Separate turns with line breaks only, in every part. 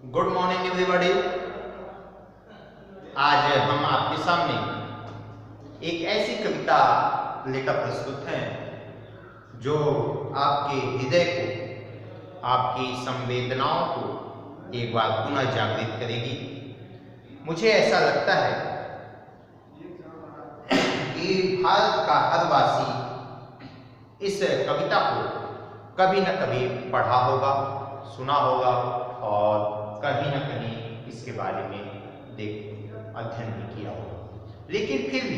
Good morning everybody. आज हम आपके सामने एक ऐसी कविता लेकर प्रस्तुत हैं जो आपके हृदय को, आपकी संवेदनाओं को एक बार पुनः जागृत करेगी। मुझे ऐसा लगता है कि भारत का हर वासी इस कविता को कभी न कभी पढ़ा होगा, सुना होगा और कहीं न कहीं इसके बारे में अध्ययन भी किया होगा। लेकिन फिर भी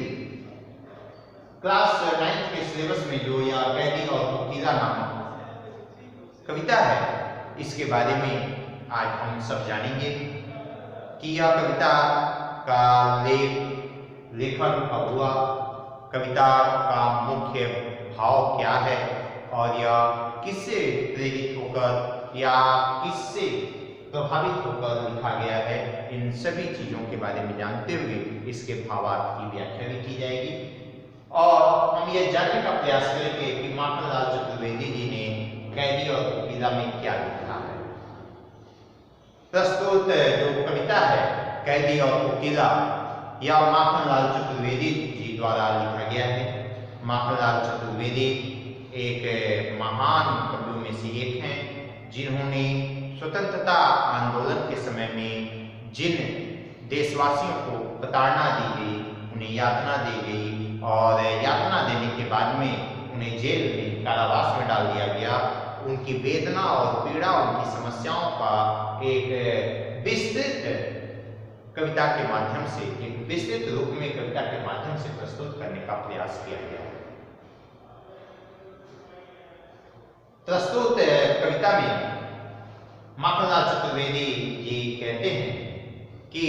क्लास 9 के सिलेबस में जो यह कैदी और कोकिला नामक कविता है, इसके बारे में आज हम सब जानेंगे कि यह कविता का लेखन कब हुआ, कविता का मुख्य भाव क्या है और यह किससे प्रेरित होकर या किससे प्रभावित होकर लिखा गया है। इन सभी चीजों के बारे में जानते हुए इसके भावार्थ की व्याख्या भी की जाएगी और हम यह जानने का प्रयास करेंगे कि माखनलाल चतुर्वेदी जी ने कैदी और कोकिला में क्या लिखा है। प्रस्तुत जो कविता है कैदी और कोकिला, यह माखनलाल चतुर्वेदी जी द्वारा लिखा गया है। माखनलाल चतुर्वेदी एक महान कवियों में से एक हैं जिन्होंने स्वतंत्रता आंदोलन के समय में जिन देशवासियों को प्रताड़ना दी गई, उन्हें यातना दी गई और यातना देने के बाद में उन्हें जेल में, कारावास में डाल दिया गया, उनकी वेदना और पीड़ा, उनकी समस्याओं का एक विस्तृत कविता के माध्यम से, एक विस्तृत रूप में कविता के माध्यम से प्रस्तुत करने का प्रयास किया गया है। प्रस्तुत कविता में माखनलाल चतुर्वेदी जी कहते हैं कि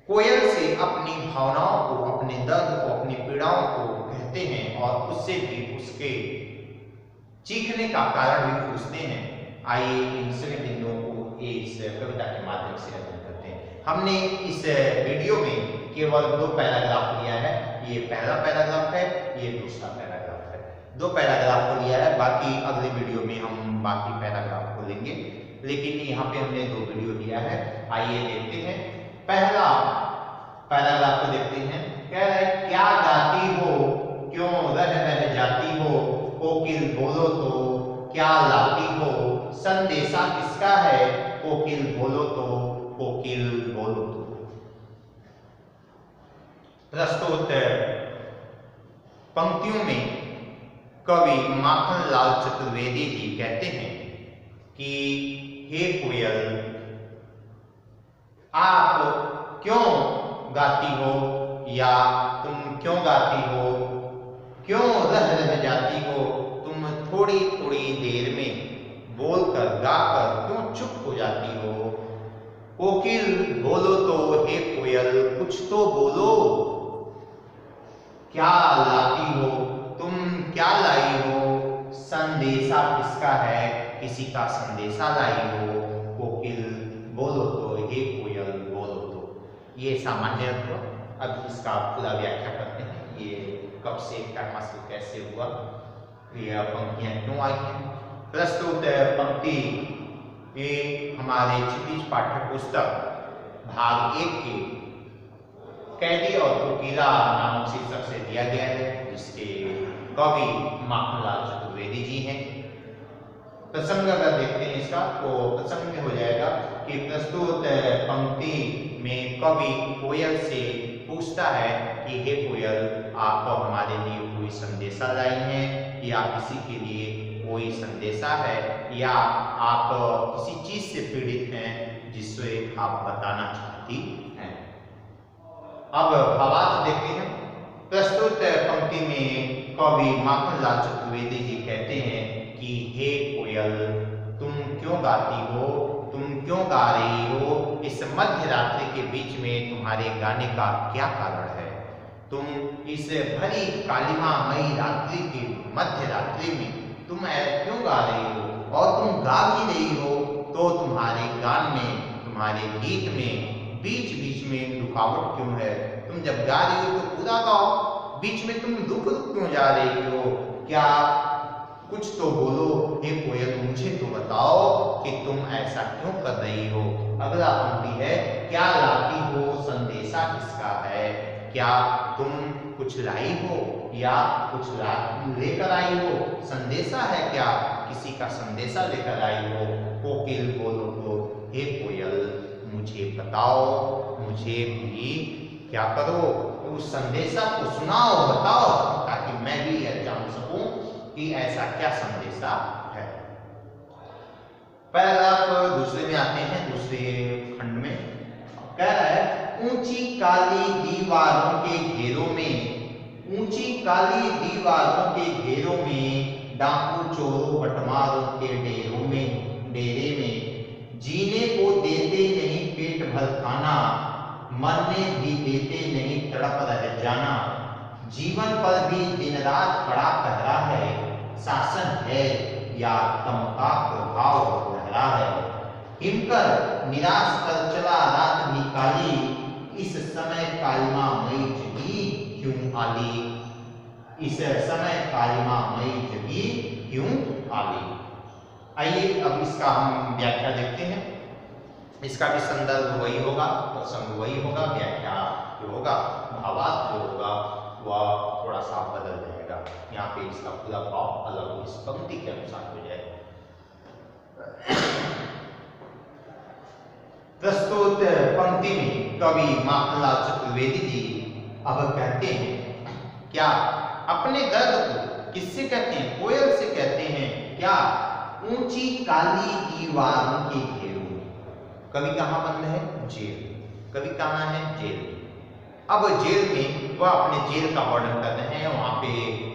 कोयल से अपनी भावनाओं को, अपने दर्द को, अपनी पीड़ाओं को कहते हैं और उससे भी उसके चीखने का कारण भी पूछते हैं। आइए इन सभी बिंदुओं को इस कविता के माध्यम से अध्ययन करते हैं। हमने इस वीडियो में केवल 2 पैराग्राफ लिया है। ये पहला पैराग्राफ है, ये दूसरा पैराग्राफ है। 2 पैराग्राफ को लिया है, बाकी अगले वीडियो में हम बाकी पैराग्राफ को लेंगे, लेकिन यहाँ पे हमने 2 वीडियो लिया है। आइए देखते हैं। पहला पैराग्राफ को देखते हैं। कह रहा है, क्या गाती हो, क्यों रह जाती हो, कोकिल बोलो तो क्या लाती हो, संदेशा किसका है, कोकिल बोलो तो, कोकिल बोलो तो। प्रस्तुत पंक्तियों में कवि माखनलाल चतुर्वेदी जी कहते हैं कि हे कोयल, आप क्यों गाती हो या तुम क्यों गाती हो, क्यों रह जाती हो, तुम थोड़ी थोड़ी देर में बोलकर गाकर क्यों चुप हो जाती हो, कोकिल बोलो तो, हे कोयल कुछ तो बोलो, क्या लाती हो, तुम क्या लाई हो, संदेशा किसका है, किसी का संदेशा लाई हो, कोकिल बोलो तो, हे कोयल बोलो तो। ये सामान्य अर्थ। अब इसका पूरा व्याख्या करते हैं। ये कब से, कर्म से, कैसे हुआ, ये पंक्तियां क्यों आई हैं। प्रस्तुत पंक्ति ये हमारे क्षितिज पाठ्य पुस्तक भाग 1 के कैदी और कोकिला नामक शीर्षक से दिया गया है, जिसके कवि माखनलाल चतुर्वेदी जी हैं। प्रसंग अगर देखते हैं इसका तो प्रसंग में हो जाएगा कि प्रस्तुत पंक्ति में कवि कोयल से पूछता है कि हे कोयल, आप हमारे लिए कोई संदेशा लाई हैं या किसी के लिए कोई संदेशा है या आप किसी चीज से पीड़ित हैं जिससे आप बताना चाहती हैं। अब भावार्थ देखते हैं। प्रस्तुत पंक्ति में कवि माखनलाल चतुर्वेदी जी कहते हैं कि हे कोयल, तुम क्यों गाती हो, तुम क्यों गा रही हो, इस मध्य रात्रि के बीच में तुम्हारे गाने का क्या कारण है, तुम इस भरी कालिमामयी रात्रि की मध्य रात्रि में तुम क्यों गा रही हो और तुम गा भी रही हो तो तुम्हारे गान में, तुम्हारे गीत में बीच बीच में रुकावट क्यों है। तुम जब गा रही हो तो पूरा गाओ, बीच में तुम रुक रुक क्यों जा रही हो। क्या कुछ तो बोलो हे कोयल, मुझे तो बताओ कि तुम ऐसा क्यों कर रही हो। अगला पंक्ति है, क्या लाती हो संदेशा किसका है। क्या तुम कुछ लाई हो या कुछ लेकर आई हो, संदेशा है क्या, किसी का संदेशा लेकर आई हो। कोकिल बोलो तो हे कोयल, मुझे बताओ, मुझे भी क्या करो, उस संदेशा को सुनाओ, बताओ, ताकि मैं भी यह जान सकूं कि ऐसा क्या संदेशा है। पैराग्राफ दूसरे में आते हैं, दूसरे खंड में कह रहा है, ऊंची काली दीवारों के घेरों में, ऊंची काली दीवारों के घेरों में, डाकू चोरों बटमारों के डेरे में, जीने को देते नहीं पेट भर खाना, मरने भी देते नहीं तड़प रह जाना, जीवन पर भी दिन रात बड़ा पहरा है, शासन है या तम का प्रभाव गहरा है। हिमकर निराश कर चला रात भी काली, इस समय कालिमा मई जगी क्यों आली, इस समय कालिमा मई जगी क्यों आली। आइए अब इसका हम व्याख्या देखते हैं। इसका भी संदर्भ वही होगा, प्रसंग वही होगा, व्याख्या जो होगा, भावार्थ जो होगा वह थोड़ा सा बदल जाएगा। यहाँ पे इसका पूरा भाव अलग इस पंक्ति के अनुसार हो जाएगा। प्रस्तुत पंक्ति में कवि माखनलाल चतुर्वेदी जी अब कहते हैं, क्या अपने दर्द को किससे कहते हैं, कोयल से कहते हैं। क्या ऊंची काली दीवारों के घेरों में, कवि कहाँ बंद है, जेल, कवि कहाँ है, जेल में। अब जेल में वह अपने जेल का वर्णन कर रहे हैं, वहाँ पे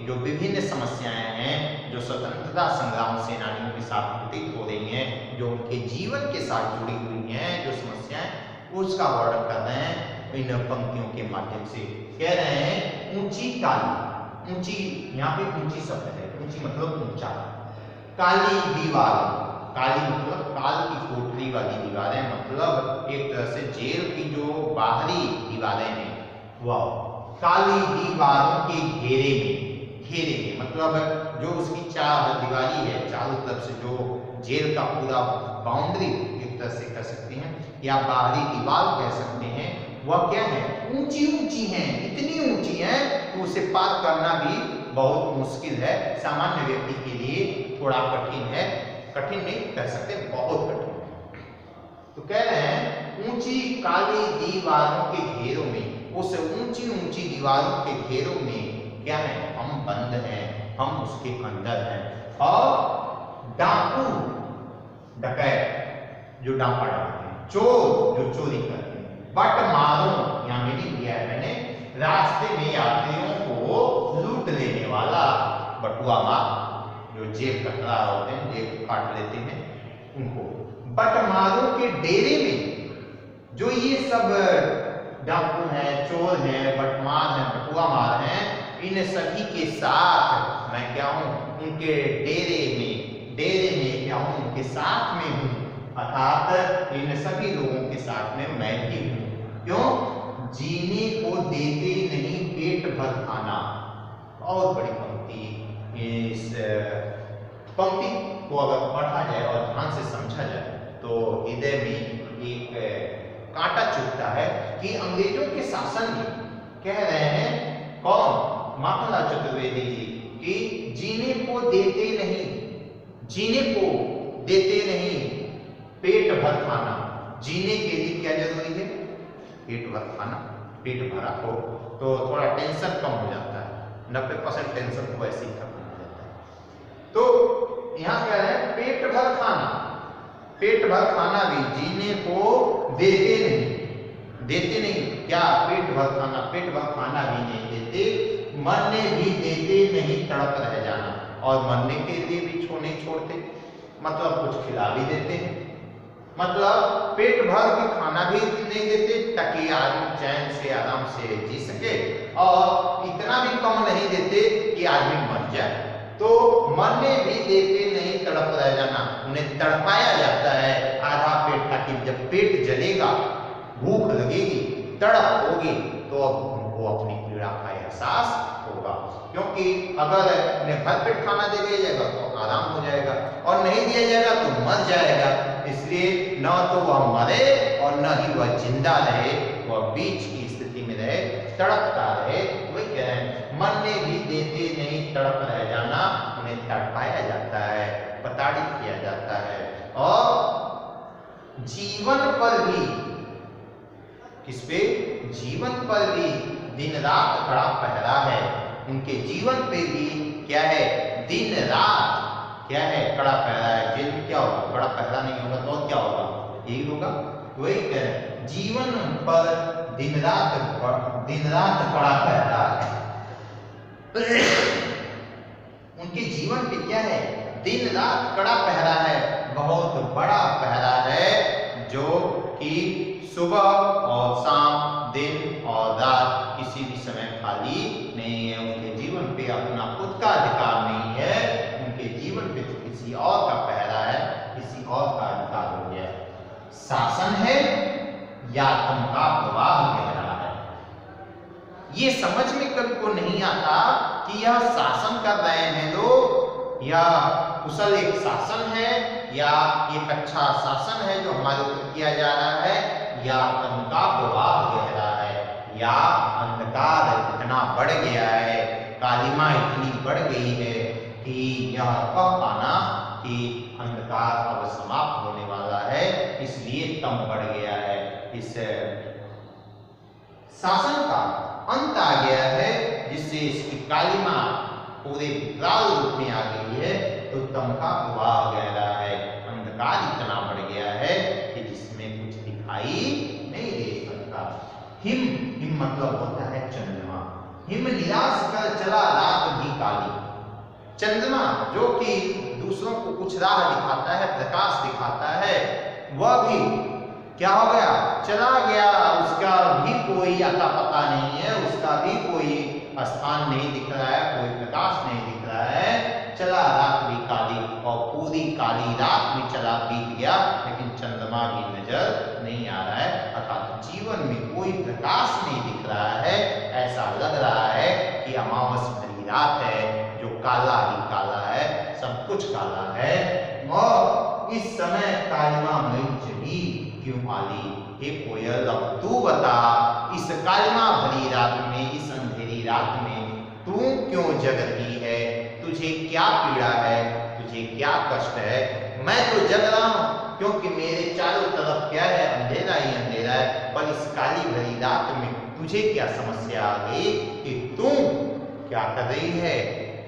जो विभिन्न समस्याएं हैं, जो स्वतंत्रता संग्राम सेनानियों के साथ घटित हो रही हैं, जो उनके जीवन के साथ जुड़ी हुई हैं जो समस्याएं, उसका वर्णन कर रहे हैं इन पंक्तियों के माध्यम से। कह रहे हैं ऊंची काली, ऊंची यहाँ पे ऊंची शब्द है, ऊंची मतलब ऊंचा, काली दीवार, काली मतलब काल की कोठरी वाली दीवारें, मतलब एक तरह से जेल की जो बाहरी दीवारें हैं वह काली दीवारों के घेरे में मतलब जो उसकी चार दीवारी है, चारों तरफ से जो जेल का पूरा बाउंड्री एक तरह से कह सकते हैं या बाहरी दीवार कह सकते हैं, वह क्या है, ऊंची ऊंची हैं, इतनी ऊंची हैं कि उसे पार करना भी बहुत मुश्किल है, सामान्य व्यक्ति के लिए थोड़ा कठिन है, कठिन नहीं कह सकते, बहुत कठिन है। तो कह रहे हैं ऊंची काली दीवारों के घेरों में, उस ऊंची ऊंची दीवारों के घेरों में क्या है, हम बंद हैं, हम उसके अंदर हैं। और डाकू डकैत जो डाका डालते हैं, चोर जो चोरी करते हैं, बट मारो यहाँ मीनिंग दिया है मैंने, रास्ते में यात्रियों को लूट लेने वाला, बटुआ मार जो जेब कतरा होते हैं, जेब काट लेते हैं उनको। बटमारों के डेरे में जो ये सब डाकू हैं, चोर हैं, बटमार हैं, बटुआ मार हैं, इन सभी के साथ मैं क्या हूं, उनके डेरे में क्या हूं, उनके साथ में हूं, अर्थात इन सभी लोगों के साथ में मैं भी हूं। क्यों, जीने को देते नहीं पेट भर खाना। बहुत बड़ी पंक्ति, इस पंक्ति को अगर पढ़ा जाए और ध्यान से समझा जाए तो हृदय में एक कांटा चुभता है कि अंग्रेजों के शासन में कह रहे हैं कौन, माखनलाल चतुर्वेदी जी, कि जीने को देते नहीं पेट भर खाना। जीने के लिए क्या जरूरी है, पेट भर खाना। पेट भरा हो तो थोड़ा टेंशन कम हो जाता है, 90% टेंशन तो वैसे ही खत्म हो जाता है। तो यहाँ क्या है, पेट भर खाना, पेट भर खाना भी जीने को देते नहीं, क्या पेट भर खाना भी नहीं देते, मरने भी देते नहीं तड़प रह जाना, और मरने के लिए भी नहीं छोड़ते, मतलब कुछ खिला भी देते हैं, मतलब पेट भर के खाना भी नहीं देते ताकि आदमी चैन से आराम से जी सके, और इतना भी कम नहीं देते कि आदमी मर जाए। तो मरने भी देते नहीं तड़प रह जाना, उन्हें तड़पाया जाता है आधा पेट, ताकि जब पेट जलेगा, भूख लगेगी, तड़प होगी, तो वो अपनी पीड़ा का एहसास होगा। क्योंकि अगर उन्हें भरपेट खाना दे दिया जाएगा तो आराम हो जाएगा, और नहीं दिया जाएगा तो मर जाएगा। इसलिए न तो वह मरे और न ही वह जिंदा रहे, वह बीच की स्थिति में रहे, तड़पता रहे। वही कह रहे हैं, मरने भी देते नहीं, तड़प रह जाना, उन्हें तड़पाया जाता है, प्रताड़ित किया जाता है। और जीवन पर भी, किस पे? जीवन पर भी दिन रात कड़ा पहरा है। उनके जीवन पे भी क्या है? दिन रात क्या है? कड़ा पहरा है। जेल में क्या होगा? कड़ा पहरा नहीं होगा तो क्या होगा? यही होगा। वही कह रहे हैं, जीवन पर दिन रात कड़ा पहरा है। उनके जीवन पे क्या है? दिन रात कड़ा पहरा है, बहुत बड़ा पहरा है, जो कि सुबह और शाम, दिन और रात किसी भी समय खाली नहीं है। उनके जीवन पे अपना खुद का अधिकार नहीं है, उनके जीवन पे तो किसी और का पहरा है, किसी और का अधिकार हो गया। शासन है या आत्म का प्रवाह कह रहा है, ये समझ में कभी को नहीं आता कि यह शासन कर रहे हैं लोग, या कुशल एक शासन है, या एक अच्छा शासन है जो हमारे ऊपर किया जा रहा है, या आत्म का प्रवाह गहरा है, या अंधकार इतना बढ़ गया है, कालिमा इतनी बढ़ गई है कि यह कह पाना कि अंधकार अब समाप्त होने वाला है, इसलिए तम बढ़ गया है। इस शासन का अंत आ गया है, जिससे इसकी कालिमा पूरे विकराल रूप में आ गई है। तो तम का प्रवाह गहरा है, अंधकार इतना बढ़ गया है कि जिसमें कुछ दिखाई नहीं दे सकता। हिम मतलब होता है चंद्रमा। हिम निराश कर चला रात भी काली। चंद्रमा जो कि दूसरों को कुछ राह दिखाता है, प्रकाश दिखाता है, वह भी क्या हो गया? चला गया। उसका भी कोई अता पता नहीं है, उसका भी कोई स्थान नहीं दिख रहा है, कोई प्रकाश नहीं दिख रहा है। चला रात भी काली, और पूरी काली रात में चला बीत गया, लेकिन चंद्रमा भी नजर नहीं आ रहा है, अर्थात जीवन में कोई प्रकाश नहीं दिख रहा है। ऐसा लग रहा है कि अमावस भरी रात है, जो काला ही काला है, सब कुछ काला है। और इस समय कालिमा में जगी क्यों आली? हे कोयल, अब तू बता, इस कालिमा भरी रात में, इस अंधेरी रात में तू क्यों जग रही है? तुझे क्या पीड़ा है? तुझे क्या कष्ट है? मैं तो जग रहा हूं, क्योंकि मेरे चारों तरफ क्या है? अंधेरा ही अंधेरा है। पर इस काली भरी रात में तुझे क्या समस्या आ गई कि तू क्या कर रही है?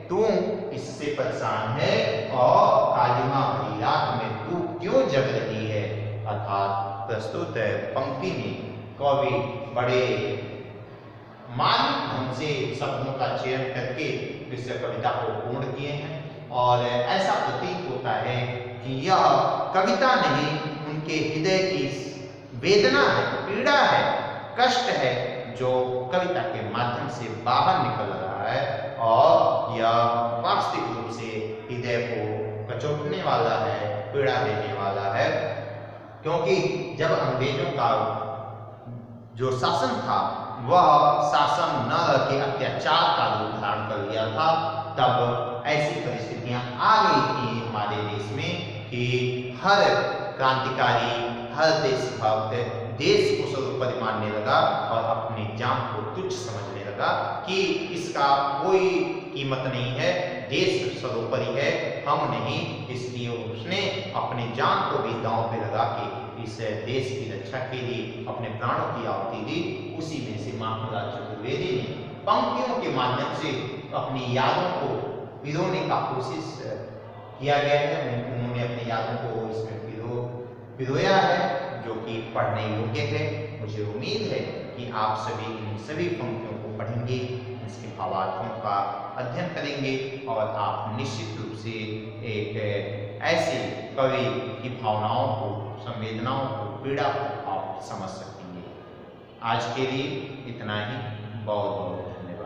तू इससे परेशान है, और कालिमा भरी रात में तू क्यों जग रही है? अर्थात प्रस्तुत है पंक्ति में कवि बड़े मार्मिक ढंग से शब्दों का चयन करके इस कविता को पूर्ण किए हैं, और ऐसा प्रतीत होता है कि यह कविता नहीं, उनके हृदय की वेदना है, पीड़ा है, कष्ट है, जो कविता के माध्यम से बाहर निकल रहा है, और यह वास्तविक रूप से हृदय को कचोटने वाला है, पीड़ा देने वाला है। क्योंकि जब अंग्रेजों का जो शासन था, वह शासन न के अत्याचार का रूप धारण कर लिया था, तब ऐसी परिस्थितियां आ गई थी हमारे देश में कि हर क्रांतिकारी, हर देशभक्त देश को सर्वोपरि मानने लगा, और अपनी जान को तुच्छ समझने लगा कि इसका कोई कीमत नहीं है, देश सर्वोपरि है, हम नहीं। इसलिए उसने अपनी जान को भी दांव पे लगा के इस देश की रक्षा के लिए अपने प्राणों की आहुति दी। उसी में से माखनलाल चतुर्वेदी ने पंक्तियों के माध्यम से अपनी यादों को पिरोने का कोशिश किया गया है। उन्होंने अपनी यादों को इसमें पिरोया है, जो कि पढ़ने योग्य है। मुझे उम्मीद है कि आप सभी इन सभी पंक्तियों को पढ़ेंगे, इसके भावार्थों का अध्ययन करेंगे, और आप निश्चित रूप से एक ऐसे कवि की भावनाओं को, संवेदनाओं को, पीड़ा को आप समझ सकेंगे। आज के लिए इतना ही। बहुत बहुत धन्यवाद।